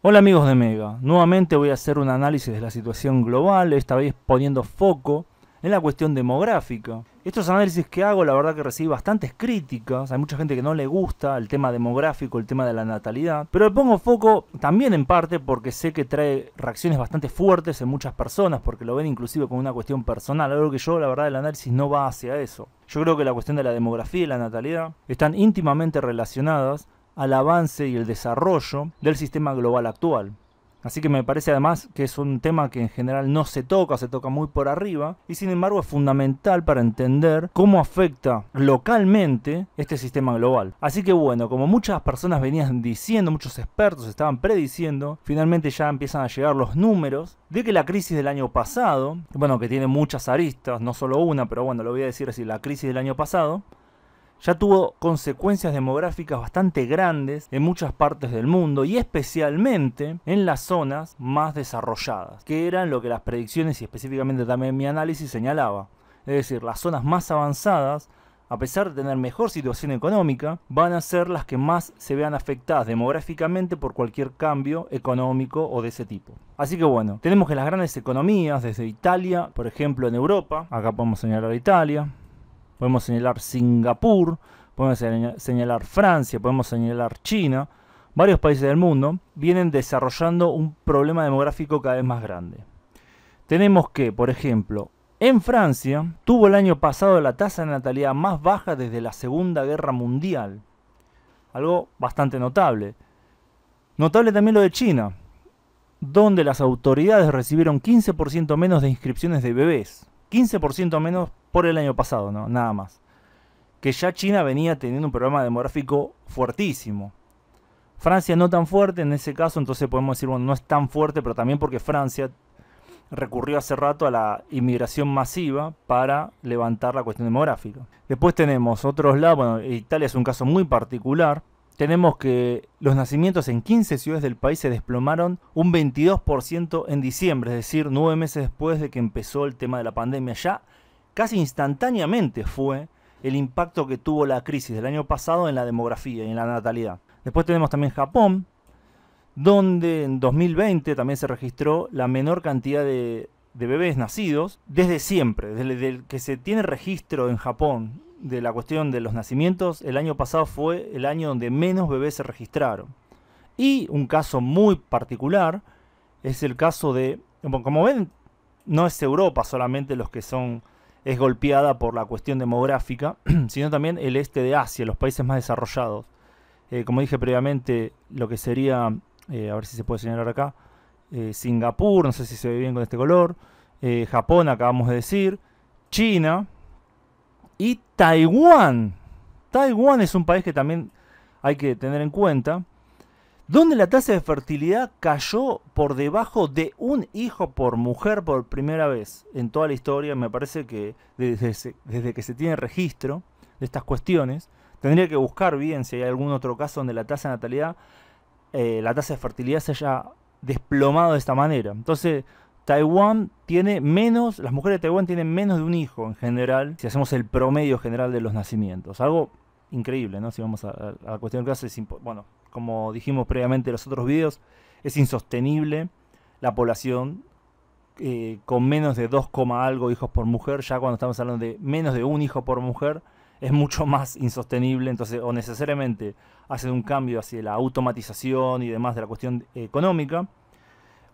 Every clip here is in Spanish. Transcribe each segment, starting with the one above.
Hola amigos de Mega, nuevamente voy a hacer un análisis de la situación global, esta vez poniendo foco en la cuestión demográfica. Estos análisis que hago, la verdad que recibí bastantes críticas, hay mucha gente que no le gusta el tema demográfico, el tema de la natalidad, pero le pongo foco también en parte porque sé que trae reacciones bastante fuertes en muchas personas, porque lo ven inclusive como una cuestión personal, algo que yo la verdad el análisis no va hacia eso. Yo creo que la cuestión de la demografía y la natalidad están íntimamente relacionadas al avance y el desarrollo del sistema global actual. Así que me parece además que es un tema que en general no se toca muy por arriba, y sin embargo es fundamental para entender cómo afecta localmente este sistema global. Así que bueno, como muchas personas venían diciendo, muchos expertos estaban prediciendo, finalmente ya empiezan a llegar los números de que la crisis del año pasado, bueno, que tiene muchas aristas, no solo una, pero bueno, lo voy a decir así, la crisis del año pasado, ya tuvo consecuencias demográficas bastante grandes en muchas partes del mundo y especialmente en las zonas más desarrolladas, que eran lo que las predicciones y específicamente también mi análisis señalaba. Es decir, las zonas más avanzadas, a pesar de tener mejor situación económica, van a ser las que más se vean afectadas demográficamente por cualquier cambio económico o de ese tipo. Así que bueno, tenemos que las grandes economías, desde Italia, por ejemplo en Europa, acá podemos señalar a Italia, podemos señalar Singapur, podemos señalar Francia, podemos señalar China. Varios países del mundo vienen desarrollando un problema demográfico cada vez más grande. Tenemos que, por ejemplo, en Francia tuvo el año pasado la tasa de natalidad más baja desde la Segunda Guerra Mundial. Algo bastante notable. Notable también lo de China, donde las autoridades recibieron 15% menos de inscripciones de bebés. 15% menos por el año pasado, ¿no? Nada más. Que ya China venía teniendo un problema demográfico fuertísimo. Francia no tan fuerte en ese caso, entonces podemos decir, bueno, no es tan fuerte, pero también porque Francia recurrió hace rato a la inmigración masiva para levantar la cuestión demográfica. Después tenemos otros lados, bueno, Italia es un caso muy particular. Tenemos que los nacimientos en 15 ciudades del país se desplomaron un 22% en diciembre, es decir, 9 meses después de que empezó el tema de la pandemia. Ya casi instantáneamente fue el impacto que tuvo la crisis del año pasado en la demografía y en la natalidad. Después tenemos también Japón, donde en 2020 también se registró la menor cantidad de bebés nacidos desde siempre, desde que se tiene registro en Japón de la cuestión de los nacimientos. El año pasado fue el año donde menos bebés se registraron. Y un caso muy particular es el caso de, como ven, no es Europa solamente los que es golpeada por la cuestión demográfica, sino también el este de Asia, los países más desarrollados. Como dije previamente, lo que sería, a ver si se puede señalar acá, Singapur, no sé si se ve bien con este color, Japón acabamos de decir, China y Taiwán. Taiwán es un país que también hay que tener en cuenta, donde la tasa de fertilidad cayó por debajo de un hijo por mujer por primera vez en toda la historia. Me parece que desde que se tiene registro de estas cuestiones, tendría que buscar bien si hay algún otro caso donde la tasa de natalidad, la tasa de fertilidad se haya desplomado de esta manera. Entonces, Taiwán tiene menos, las mujeres de Taiwán tienen menos de un hijo en general, si hacemos el promedio general de los nacimientos. Algo increíble, ¿no? Si vamos a la cuestión del caso, bueno, como dijimos previamente en los otros videos, es insostenible la población con menos de 2, algo hijos por mujer. Ya cuando estamos hablando de menos de un hijo por mujer, es mucho más insostenible. Entonces, o necesariamente hacen un cambio hacia la automatización y demás de la cuestión económica,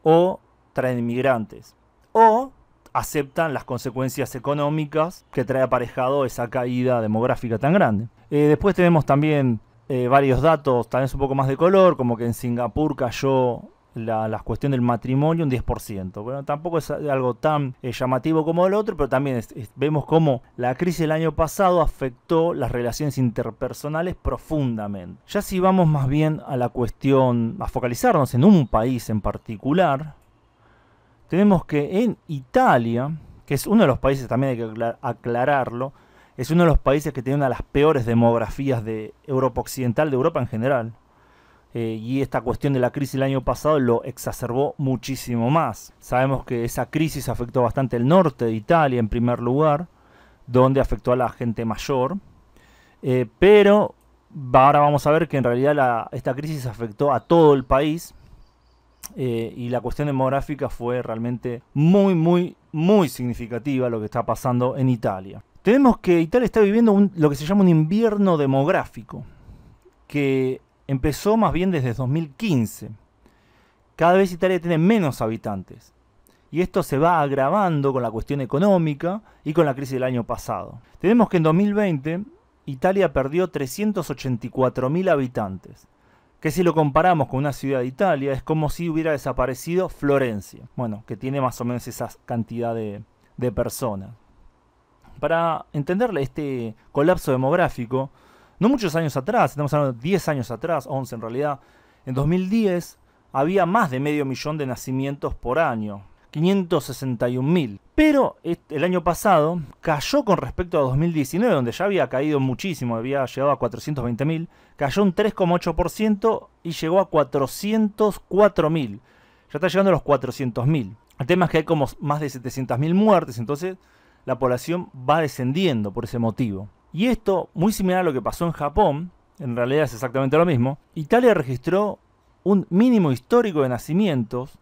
o traen inmigrantes, o aceptan las consecuencias económicas que trae aparejado esa caída demográfica tan grande. Después tenemos también varios datos, tal vez un poco más de color, como que en Singapur cayó la cuestión del matrimonio un 10%. Bueno, tampoco es algo tan llamativo como el otro, pero también vemos cómo la crisis del año pasado afectó las relaciones interpersonales profundamente. Ya si vamos más bien a la cuestión, a focalizarnos en un país en particular, tenemos que en Italia, que es uno de los países, también hay que aclararlo, es uno de los países que tiene una de las peores demografías de Europa Occidental, de Europa en general. Y esta cuestión de la crisis del año pasado lo exacerbó muchísimo más. Sabemos que esa crisis afectó bastante el norte de Italia en primer lugar, donde afectó a la gente mayor. Pero ahora vamos a ver que en realidad esta crisis afectó a todo el país. y la cuestión demográfica fue realmente muy significativa lo que está pasando en Italia. Tenemos que Italia está viviendo lo que se llama un invierno demográfico, que empezó más bien desde 2015. Cada vez Italia tiene menos habitantes. Y esto se va agravando con la cuestión económica y con la crisis del año pasado. Tenemos que en 2020 Italia perdió 384.000 habitantes. Que si lo comparamos con una ciudad de Italia, es como si hubiera desaparecido Florencia. Bueno, que tiene más o menos esa cantidad de personas. Para entenderle este colapso demográfico, no muchos años atrás, estamos hablando de 10 años atrás, 11 en realidad, en 2010 había más de 500.000 de nacimientos por año, 561.000. Pero el año pasado cayó con respecto a 2019, donde ya había caído muchísimo, había llegado a 420.000, cayó un 3,8% y llegó a 404.000. Ya está llegando a los 400.000. El tema es que hay como más de 700.000 muertes, entonces la población va descendiendo por ese motivo. Y esto, muy similar a lo que pasó en Japón, en realidad es exactamente lo mismo. Italia registró un mínimo histórico de nacimientos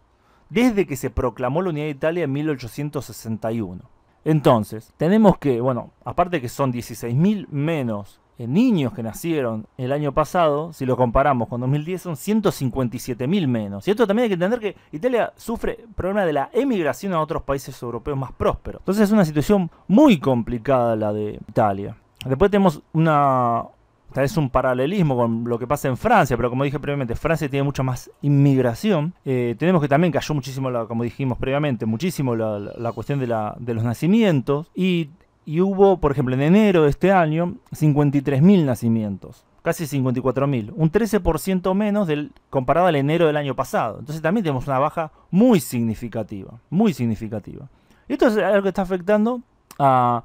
desde que se proclamó la unidad de Italia en 1861. Entonces, tenemos que, bueno, aparte que son 16.000 menos niños que nacieron el año pasado, si lo comparamos con 2010 son 157.000 menos. Y esto también hay que entender que Italia sufre el problema de la emigración a otros países europeos más prósperos. Entonces es una situación muy complicada la de Italia. Después tenemos tal vez un paralelismo con lo que pasa en Francia, pero como dije previamente, Francia tiene mucha más inmigración. Tenemos que también cayó muchísimo, como dijimos previamente, muchísimo la cuestión de los nacimientos. Y hubo, por ejemplo, en enero de este año, 53.000 nacimientos. Casi 54.000. Un 13% menos comparado al enero del año pasado. Entonces también tenemos una baja muy significativa. Muy significativa. Y esto es algo que está afectando a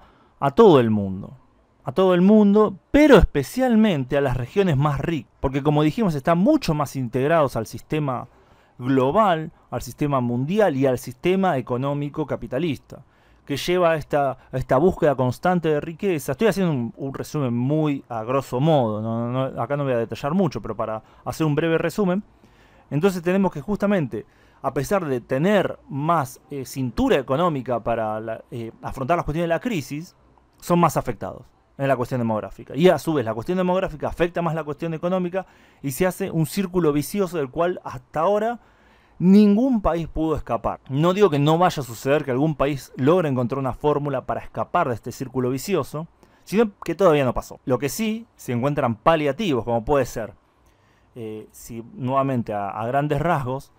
todo el mundo. A todo el mundo, pero especialmente a las regiones más ricas. Porque como dijimos, están mucho más integrados al sistema global, al sistema mundial y al sistema económico capitalista, que lleva a esta búsqueda constante de riqueza. Estoy haciendo un resumen muy a grosso modo, acá no voy a detallar mucho, pero para hacer un breve resumen, entonces tenemos que justamente, a pesar de tener más cintura económica para afrontar las cuestiones de la crisis, son más afectados en la cuestión demográfica. Y a su vez la cuestión demográfica afecta más la cuestión económica y se hace un círculo vicioso del cual hasta ahora ningún país pudo escapar. No digo que no vaya a suceder que algún país logre encontrar una fórmula para escapar de este círculo vicioso, sino que todavía no pasó. Lo que sí, se encuentran paliativos, como puede ser, si nuevamente a grandes rasgos,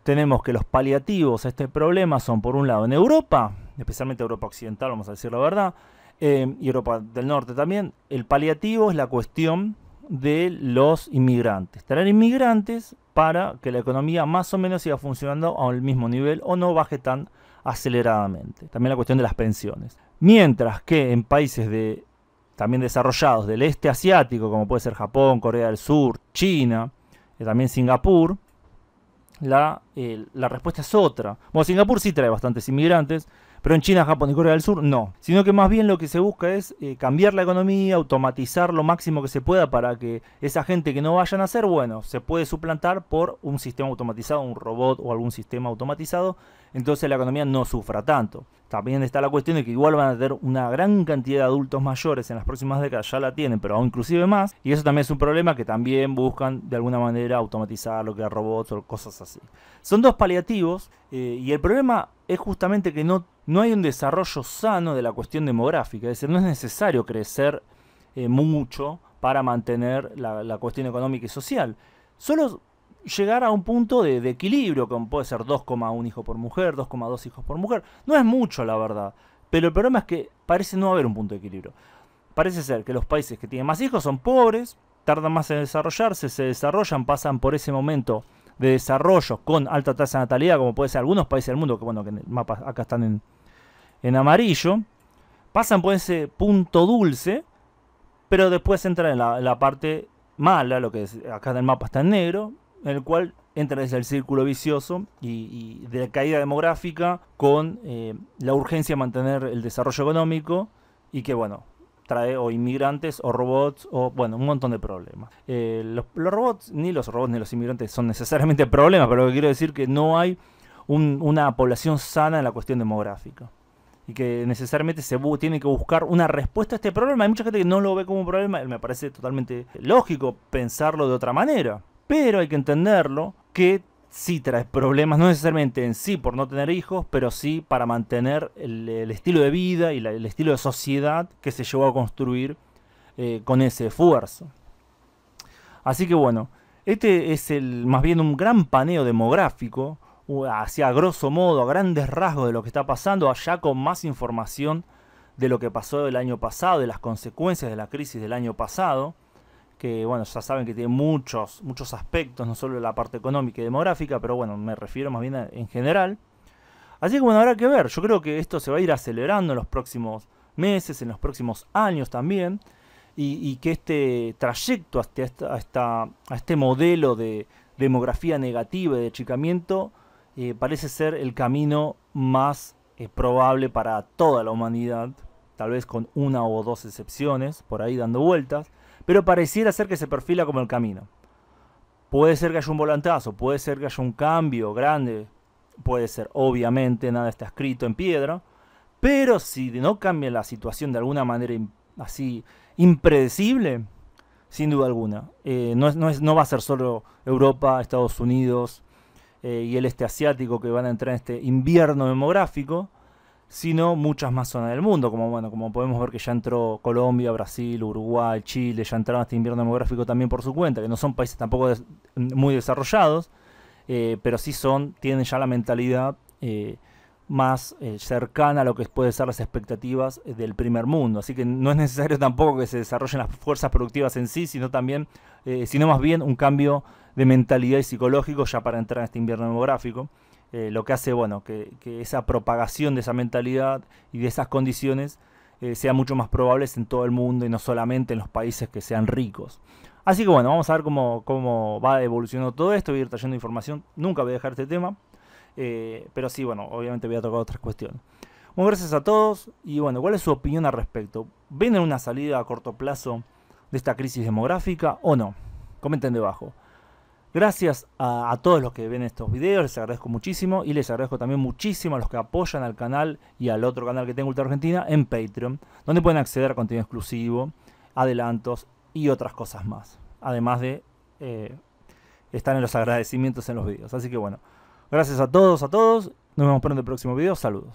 tenemos que los paliativos a este problema son, por un lado, en Europa, especialmente Europa Occidental, vamos a decir la verdad, y Europa del Norte también, el paliativo es la cuestión de los inmigrantes. Traer inmigrantes para que la economía más o menos siga funcionando al mismo nivel o no baje tan aceleradamente. También la cuestión de las pensiones. Mientras que en países también desarrollados del este asiático, como puede ser Japón, Corea del Sur, China, también Singapur, la respuesta es otra. Bueno, Singapur sí trae bastantes inmigrantes, pero en China, Japón y Corea del Sur no. Sino que más bien lo que se busca es cambiar la economía, automatizar lo máximo que se pueda para que esa gente que no vayan a hacer, bueno, se puede suplantar por un sistema automatizado, un robot o algún sistema automatizado. Entonces la economía no sufra tanto. También está la cuestión de que igual van a tener una gran cantidad de adultos mayores en las próximas décadas, ya la tienen, pero aún inclusive más. Y eso también es un problema que también buscan de alguna manera automatizar lo que es robots o cosas así. Son dos paliativos y el problema es justamente que no hay un desarrollo sano de la cuestión demográfica. Es decir, no es necesario crecer mucho para mantener la cuestión económica y social. Solo llegar a un punto de equilibrio, como puede ser 2,1 hijos por mujer, 2,2 hijos por mujer. No es mucho, la verdad. Pero el problema es que parece no haber un punto de equilibrio. Parece ser que los países que tienen más hijos son pobres, tardan más en desarrollarse, se desarrollan, pasan por ese momento de desarrollo con alta tasa de natalidad, como puede ser algunos países del mundo, que bueno, que en el mapa acá están en amarillo, pasan por ese punto dulce, pero después entran en la parte mala, lo que es, acá en el mapa está en negro, en el cual entra desde el círculo vicioso y de la caída demográfica con la urgencia de mantener el desarrollo económico y que, bueno, trae o inmigrantes o robots o, bueno, un montón de problemas. Los robots ni los inmigrantes son necesariamente problemas, pero lo que quiero decir es que no hay una población sana en la cuestión demográfica. Y que necesariamente tiene que buscar una respuesta a este problema. Hay mucha gente que no lo ve como un problema. Me parece totalmente lógico pensarlo de otra manera. Pero hay que entenderlo que sí trae problemas, no necesariamente en sí por no tener hijos, pero sí para mantener el estilo de vida y el estilo de sociedad que se llevó a construir con ese esfuerzo. Así que bueno, este es más bien un gran paneo demográfico, hacia grosso modo, a grandes rasgos de lo que está pasando, allá con más información de lo que pasó el año pasado, de las consecuencias de la crisis del año pasado, que bueno, ya saben que tiene muchos aspectos, no solo la parte económica y demográfica, pero bueno, me refiero más bien en general. Así que bueno, habrá que ver, yo creo que esto se va a ir acelerando en los próximos meses, en los próximos años también, y que este trayecto a este modelo de demografía negativa y de achicamiento parece ser el camino más probable para toda la humanidad, tal vez con una o dos excepciones por ahí dando vueltas, pero pareciera ser que se perfila como el camino. Puede ser que haya un volantazo, puede ser que haya un cambio grande, puede ser, obviamente nada está escrito en piedra, pero si no cambia la situación de alguna manera así impredecible, sin duda alguna, no va a ser solo Europa, Estados Unidos y el este asiático que van a entrar en este invierno demográfico, sino muchas más zonas del mundo, como podemos ver que ya entró Colombia, Brasil, Uruguay, Chile, ya entraron a este invierno demográfico también por su cuenta, que no son países tampoco muy desarrollados, pero sí tienen ya la mentalidad más cercana a lo que pueden ser las expectativas del primer mundo. Así que no es necesario tampoco que se desarrollen las fuerzas productivas en sí, sino más bien un cambio de mentalidad y psicológico ya para entrar en este invierno demográfico. Lo que hace, bueno, que esa propagación de esa mentalidad y de esas condiciones sean mucho más probables en todo el mundo y no solamente en los países que sean ricos. Así que bueno, vamos a ver cómo va evolucionando todo esto. Voy a ir trayendo información, nunca voy a dejar este tema, pero sí, bueno, obviamente voy a tocar otras cuestiones. Bueno, gracias a todos y bueno, ¿cuál es su opinión al respecto? ¿Ven una salida a corto plazo de esta crisis demográfica o no? Comenten debajo. Gracias a todos los que ven estos videos, les agradezco muchísimo y les agradezco también muchísimo a los que apoyan al canal y al otro canal que tengo, Ultra Argentina, en Patreon, donde pueden acceder a contenido exclusivo, adelantos y otras cosas más, además de estar en los agradecimientos en los videos. Así que bueno, gracias a todos, nos vemos pronto en el próximo video, saludos.